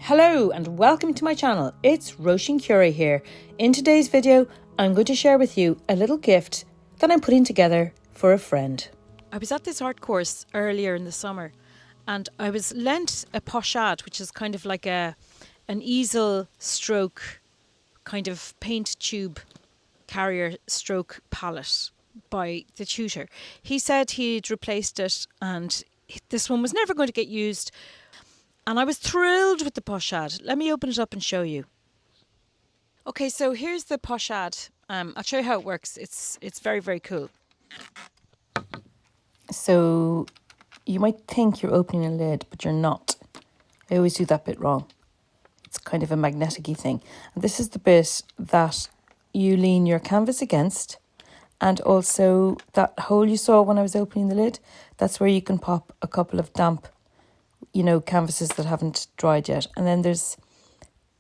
Hello and welcome to my channel. It's Roisin Curie here. In today's video, I'm going to share with you a little gift that I'm putting together for a friend. I was at this art course earlier in the summer and I was lent a pochade, which is kind of like an easel stroke kind of paint tube carrier stroke palette by the tutor. He said he'd replaced it and this one was never going to get used. And I was thrilled with the pochade. Let me open it up and show you. Okay, so here's the pochade. I'll show you how it works. It's very, very cool. So you might think you're opening a lid, but you're not. I always do that bit wrong. It's kind of a magnetic-y thing. And this is the bit that you lean your canvas against. And also that hole you saw when I was opening the lid, that's where you can pop a couple of damp canvases that haven't dried yet. And then there's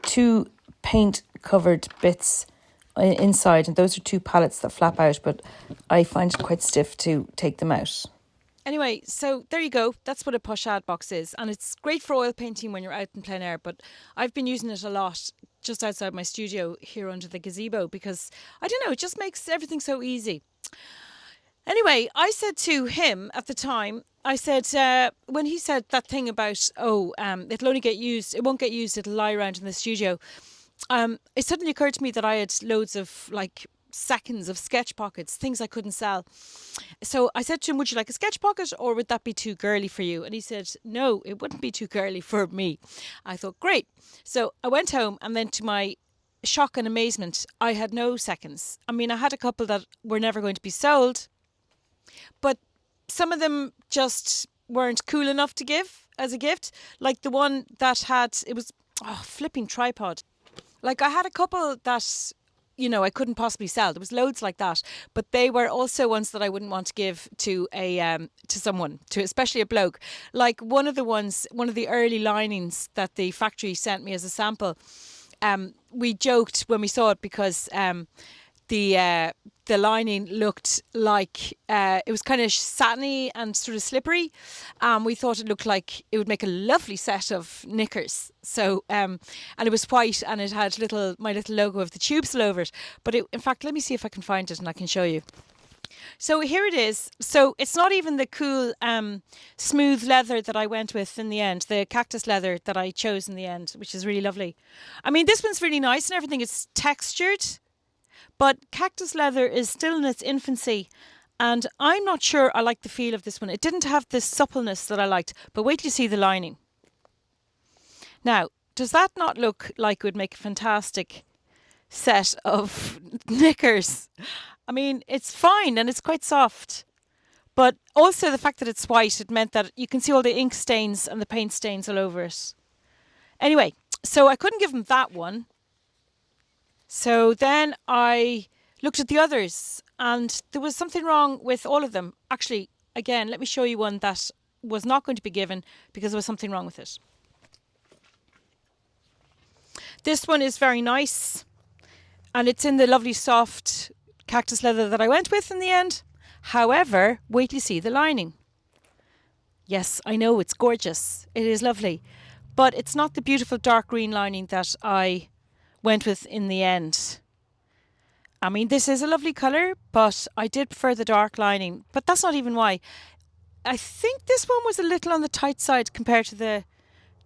two paint covered bits inside, and those are two pallets that flap out, but I find it quite stiff to take them out. Anyway, so there you go. That's what a pochade box is, and it's great for oil painting when you're out in plein air, but I've been using it a lot just outside my studio here under the gazebo because, I don't know, it just makes everything so easy. Anyway, I said to him at the time, I said, when he said that thing about, it'll only get used, it won't get used, it'll lie around in the studio. It suddenly occurred to me that I had loads of seconds of SketchPockets, things I couldn't sell. So I said to him, would you like a SketchPocket or would that be too girly for you? And he said, no, it wouldn't be too girly for me. I thought, great. So I went home and then to my shock and amazement, I had no seconds. I mean, I had a couple that were never going to be sold, but some of them just weren't cool enough to give as a gift. Like the one that had, it was flipping tripod. Like I had a couple that, I couldn't possibly sell. There was loads like that, but they were also ones that I wouldn't want to give to someone, especially a bloke. Like one of the early linings that the factory sent me as a sample. We joked when we saw it because the lining looked like it was kind of satiny and sort of slippery. We thought it looked like it would make a lovely set of knickers. So and it was white and it had my little logo of the tubes all over it. But in fact, let me see if I can find it and I can show you. So here it is. So it's not even the cool smooth leather that I went with in the end, the cactus leather that I chose in the end, which is really lovely. I mean, this one's really nice and everything. It's textured. But cactus leather is still in its infancy and I'm not sure I like the feel of this one. It didn't have this suppleness that I liked, but wait till you see the lining. Now, does that not look like it would make a fantastic set of knickers? I mean, it's fine and it's quite soft, but also the fact that it's white, it meant that you can see all the ink stains and the paint stains all over it. Anyway, so I couldn't give him that one. So then I looked at the others and there was something wrong with all of them. Actually, again, let me show you one that was not going to be given because there was something wrong with it. This one is very nice and it's in the lovely soft cactus leather that I went with in the end. However, wait till you see the lining. Yes, I know it's gorgeous. It is lovely, but it's not the beautiful dark green lining that I went with in the end. I mean, this is a lovely colour, but I did prefer the dark lining. But that's not even why. I think this one was a little on the tight side compared to the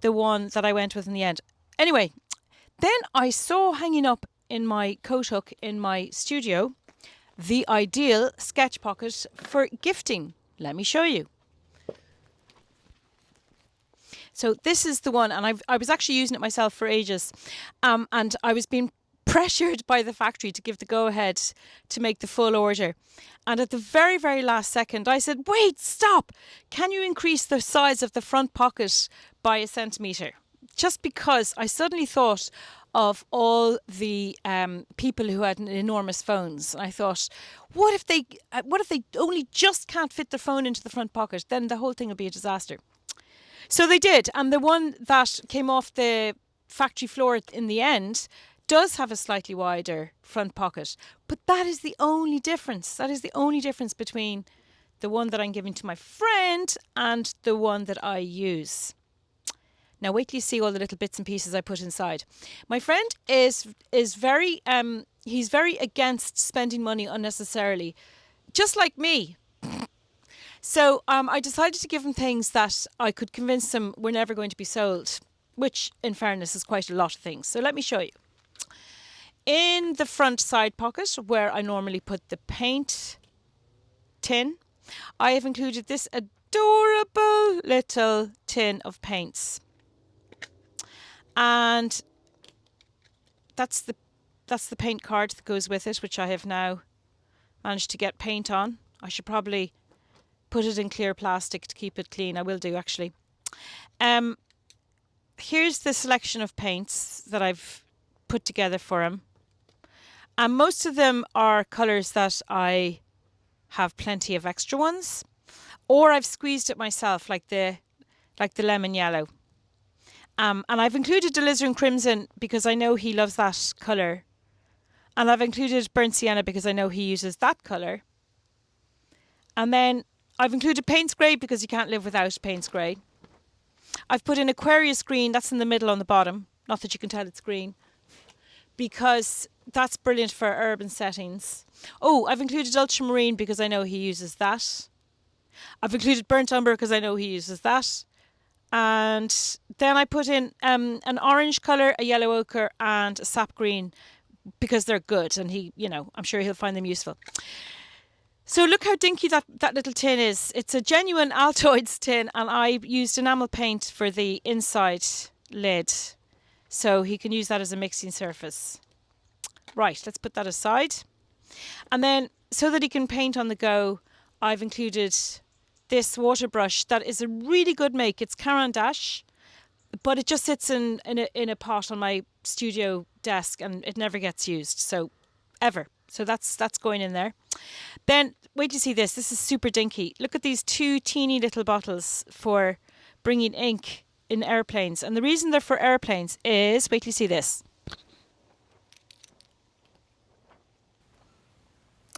one that I went with in the end. Anyway, then I saw hanging up in my coat hook in my studio the ideal sketch pocket for gifting. Let me show you. So this is the one, and I was actually using it myself for ages, and I was being pressured by the factory to give the go-ahead to make the full order. And at the very, very last second, I said, wait, stop. Can you increase the size of the front pocket by 1 centimetre? Just because I suddenly thought of all the people who had enormous phones. I thought, what if they only just can't fit their phone into the front pocket? Then the whole thing will be a disaster. So they did, and the one that came off the factory floor in the end does have a slightly wider front pocket, but that is the only difference. That is the only difference between the one that I'm giving to my friend and the one that I use. Now wait till you see all the little bits and pieces I put inside. My friend is very he's very against spending money unnecessarily, just like me. So I decided to give him things that I could convince him were never going to be sold, which in fairness is quite a lot of things. So let me show you. In the front side pocket where I normally put the paint tin, I have included this adorable little tin of paints. And that's the paint card that goes with it, which I have now managed to get paint on. I should probably put it in clear plastic to keep it clean. I will do, actually. Here's the selection of paints that I've put together for him. And most of them are colours that I have plenty of extra ones, or I've squeezed it myself, like the lemon yellow. And I've included alizarin crimson because I know he loves that colour. And I've included burnt sienna because I know he uses that colour. And then I've included Payne's Grey because you can't live without Payne's Grey. I've put in Aquarius Green, that's in the middle on the bottom. Not that you can tell it's green. Because that's brilliant for urban settings. Oh, I've included Ultramarine because I know he uses that. I've included Burnt Umber because I know he uses that. And then I put in an orange colour, a yellow ochre and a sap green because they're good, and he, I'm sure he'll find them useful. So look how dinky that little tin is. It's a genuine Altoids tin, and I used enamel paint for the inside lid, so he can use that as a mixing surface. Right, let's put that aside. And then, so that he can paint on the go, I've included this water brush that is a really good make. It's Caran d'Ache, but it just sits in a pot on my studio desk and it never gets used, so ever. So that's going in there. Then wait till you see this. This is super dinky. Look at these two teeny little bottles for bringing ink in airplanes. And the reason they're for airplanes is, wait till you see this.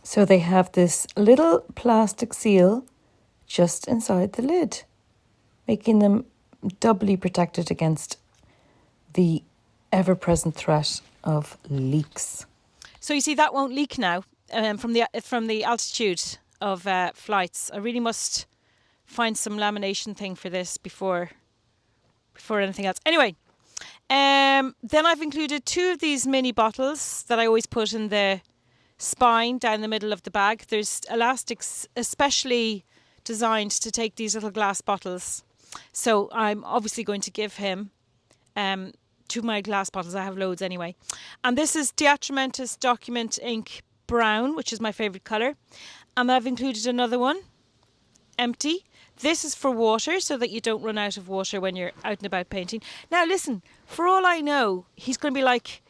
So they have this little plastic seal just inside the lid, making them doubly protected against the ever-present threat of leaks. So you see that won't leak now from the altitude of flights. I really must find some lamination thing for this before anything else. Anyway, then I've included two of these mini bottles that I always put in the spine down the middle of the bag. There's elastics especially designed to take these little glass bottles. So I'm obviously going to give him two of my glass bottles. I have loads anyway. And this is Diatramentus Document Ink Brown, which is my favourite colour. And I've included another one, empty. This is for water, so that you don't run out of water when you're out and about painting. Now listen, for all I know, he's going to be like,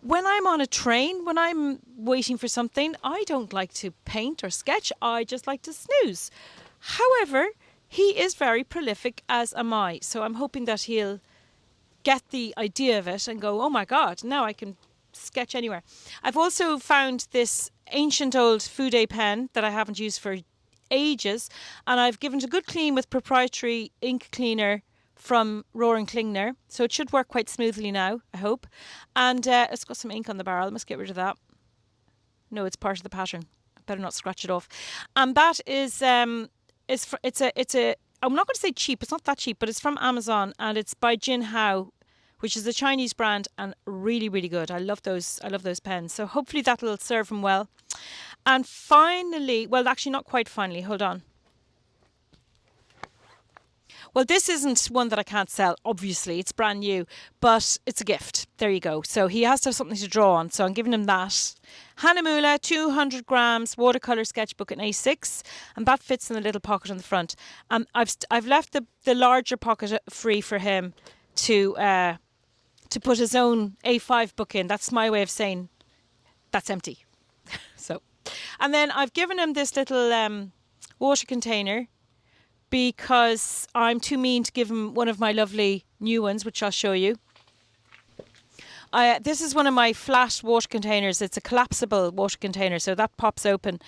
when I'm on a train, when I'm waiting for something, I don't like to paint or sketch. I just like to snooze. However, he is very prolific, as am I. So I'm hoping that he'll get the idea of it and go, oh my God, now I can sketch anywhere. I've also found this ancient old Fude pen that I haven't used for ages, and I've given it a good clean with proprietary ink cleaner from Roaring Klingner, so it should work quite smoothly now, I hope. And it's got some ink on the barrel. I must get rid of that. No, it's part of the pattern. I better not scratch it off. And that is it's a I'm not going to say cheap. It's not that cheap, but it's from Amazon, and it's by Jin Hao, which is a Chinese brand and really, really good. I love those pens. So hopefully that'll serve him well. And finally, well, actually not quite finally. Hold on. Well, this isn't one that I can't sell, obviously. It's brand new, but it's a gift. There you go. So he has to have something to draw on. So I'm giving him that. Hanamula, 200 grams, watercolour sketchbook in A6. And that fits in the little pocket on the front. And I've left the larger pocket free for him to put his own A5 book in. That's my way of saying that's empty. So, and then I've given him this little water container, because I'm too mean to give him one of my lovely new ones, which I'll show you. This is one of my flat water containers. It's a collapsible water container, so that pops open.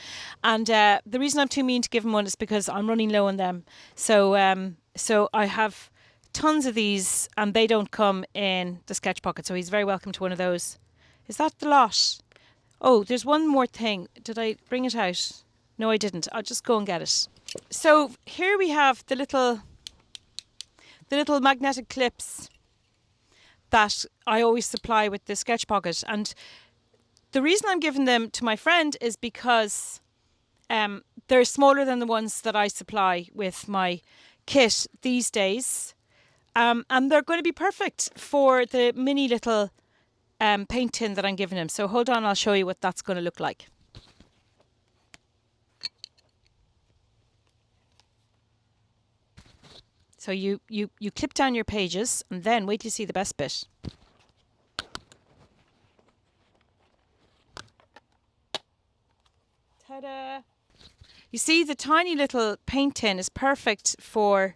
And the reason I'm too mean to give him one is because I'm running low on them. So I have tons of these and they don't come in the SketchPocket, so he's very welcome to one of those. Is that the lot? Oh, there's one more thing. Did I bring it out? No, I didn't. I'll just go and get it. So here we have the little magnetic clips that I always supply with the SketchPocket. And the reason I'm giving them to my friend is because they're smaller than the ones that I supply with my kit these days. And they're going to be perfect for the mini little paint tin that I'm giving him. So hold on, I'll show you what that's going to look like. So you clip down your pages and then wait till you see the best bit. Ta-da! You see, the tiny little paint tin is perfect for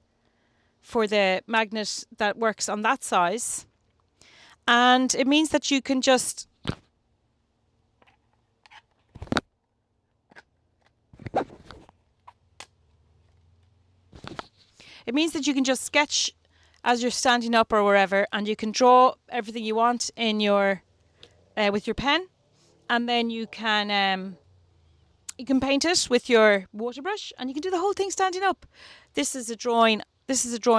the magnet that works on that size. And it means that you can just sketch as you're standing up or wherever, and you can draw everything you want in your with your pen, and then you can paint it with your water brush, and you can do the whole thing standing up. This is a drawing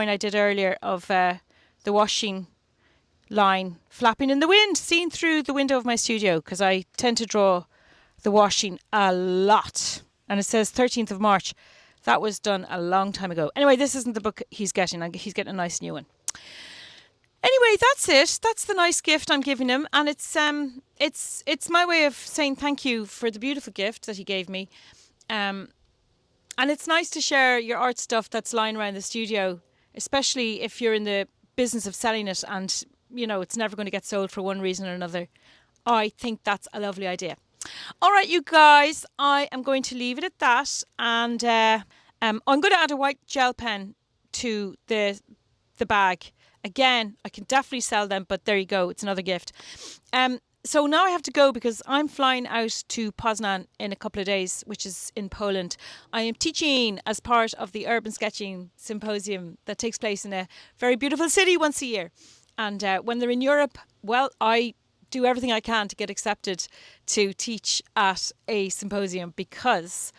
I did earlier of the washing line flapping in the wind, seen through the window of my studio, because I tend to draw the washing a lot. And it says 13th of March. That was done a long time ago. Anyway, this isn't the book he's getting. He's getting a nice new one. Anyway, that's it. That's the nice gift I'm giving him, and it's my way of saying thank you for the beautiful gift that he gave me. And it's nice to share your art stuff that's lying around the studio, especially if you're in the business of selling it and you know it's never going to get sold for one reason or another. I think that's a lovely idea. All right, you guys, I am going to leave it at that, and I'm going to add a white gel pen to the bag. Again, I can definitely sell them, but there you go. It's another gift. So now I have to go because I'm flying out to Poznan in a couple of days, which is in Poland. I am teaching as part of the Urban Sketching Symposium that takes place in a very beautiful city once a year. And when they're in Europe, well, I do everything I can to get accepted to teach at a symposium because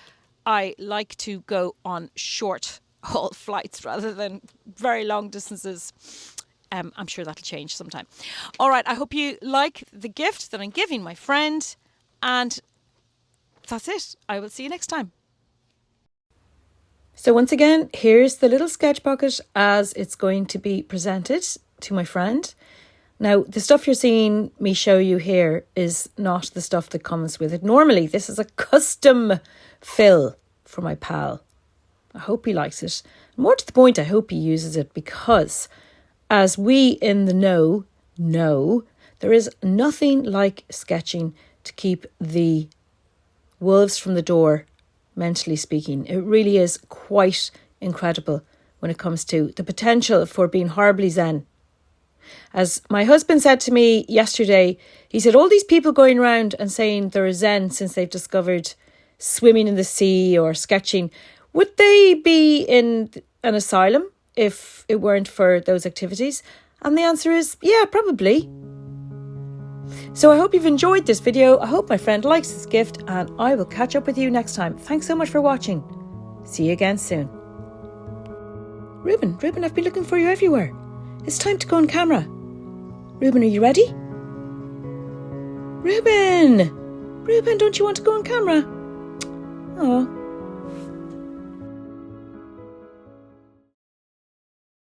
I like to go on short haul flights rather than very long distances. I'm sure that'll change sometime. All right, I hope you like the gift that I'm giving my friend, and that's it. I will see you next time. So once again, here's the little SketchPocket as it's going to be presented to my friend. Now, the stuff you're seeing me show you here is not the stuff that comes with it. Normally, this is a custom fill for my pal. I hope he likes it. More to the point, I hope he uses it because, as we in the know, there is nothing like sketching to keep the wolves from the door, mentally speaking. It really is quite incredible when it comes to the potential for being horribly zen. As my husband said to me yesterday, he said, all these people going around and saying they're zen since they've discovered swimming in the sea or sketching, would they be in an asylum if it weren't for those activities? And the answer is, yeah, probably. So I hope you've enjoyed this video. I hope my friend likes this gift, and I will catch up with you next time. Thanks so much for watching. See you again soon. Ruben, I've been looking for you everywhere. It's time to go on camera. Ruben, are you ready? Ruben, don't you want to go on camera? Oh.